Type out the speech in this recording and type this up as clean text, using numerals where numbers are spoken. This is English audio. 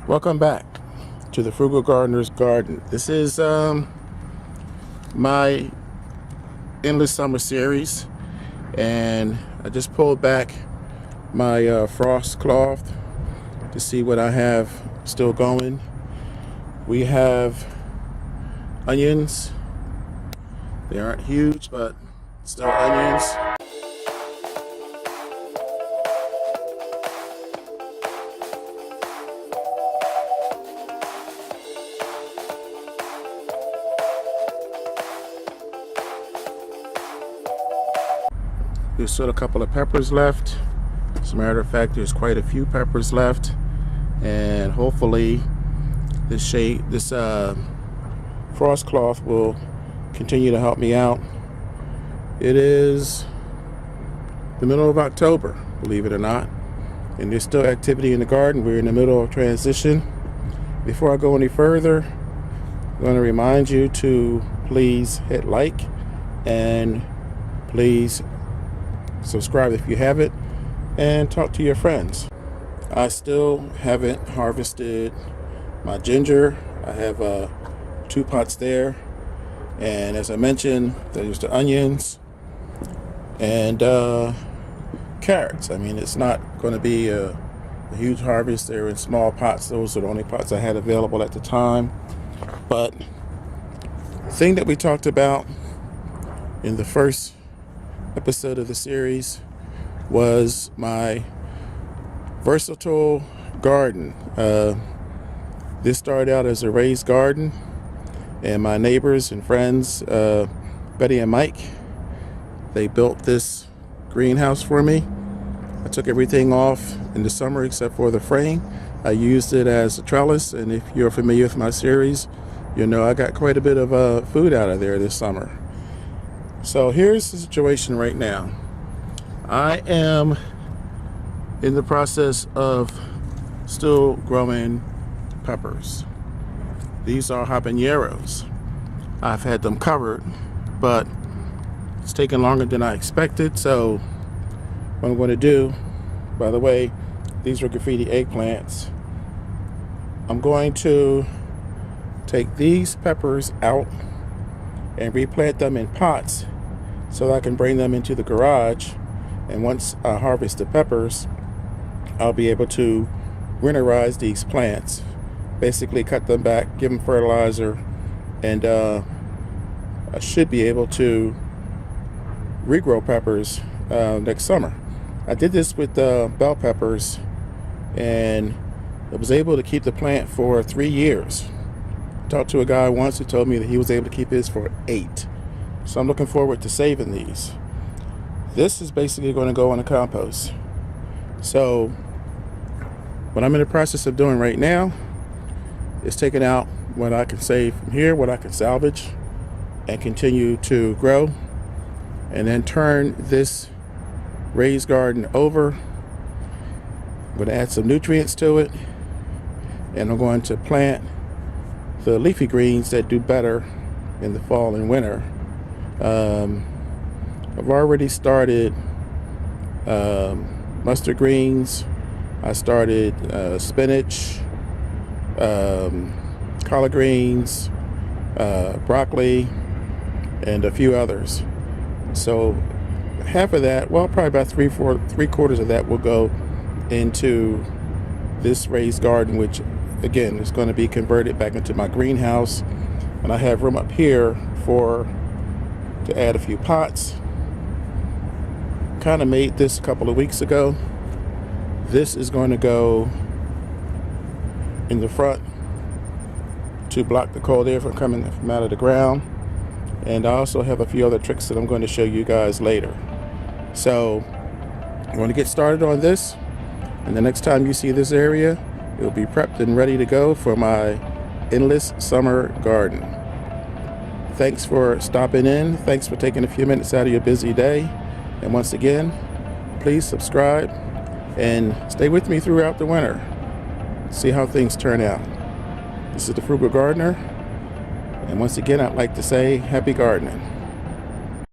Welcome back to the Frugal Gardener's Garden. This is my Endless Summer series, and I just pulled back my frost cloth to see what I have still going. We have onions. They aren't huge, but still onions. There's still a couple of peppers left. As a matter of fact, there's quite a few peppers left, and hopefully this frost cloth will continue to help me out. It is the middle of October, believe it or not, and there's still activity in the garden. We're in the middle of transition. Before I go any further, I'm going to remind you to please hit like and please subscribe if you haven't, and talk to your friends. I still haven't harvested my ginger. I have 2 pots there, and as I mentioned, there's the onions and carrots. I mean, it's not going to be a huge harvest. They're in small pots. Those are the only pots I had available at the time. But the thing that we talked about in the first episode of the series was my versatile garden. This started out as a raised garden, and my neighbors and friends, Betty and Mike, they built this greenhouse for me. I took everything off in the summer except for the frame. I used it as a trellis, and if you're familiar with my series, you know I got quite a bit of food out of there this summer. So here's the situation right now. I am in the process of still growing peppers. These are habaneros. I've had them covered, but it's taken longer than I expected. So what I'm going to do, by the way, these are graffiti eggplants. I'm going to take these peppers out and replant them in pots so that I can bring them into the garage. And once I harvest the peppers, I'll be able to winterize these plants, basically cut them back, give them fertilizer, and I should be able to regrow peppers next summer. I did this with bell peppers, and I was able to keep the plant for 3 years. Talked to a guy once who told me that he was able to keep his for 8. So I'm looking forward to saving these. This is basically going to go in the compost. So what I'm in the process of doing right now is taking out what I can save from here, what I can salvage and continue to grow, and then turn this raised garden over. I'm going to add some nutrients to it, and I'm going to plant the leafy greens that do better in the fall and winter. I've already started mustard greens. I started spinach, collard greens, broccoli, and a few others. So half of that, well, probably about three quarters of that will go into this raised garden, which again is going to be converted back into my greenhouse. And I have room up here to add a few pots. Kind of made this a couple of weeks ago. This is going to go in the front to block the cold air from coming from out of the ground. And I also have a few other tricks that I'm going to show you guys later. So I'm going to get started on this, and the next time you see this area, it'll be prepped and ready to go for my endless summer garden. Thanks for stopping in. Thanks for taking a few minutes out of your busy day. And once again, please subscribe and stay with me throughout the winter. See how things turn out. This is the Frugal Gardener. And once again, I'd like to say happy gardening.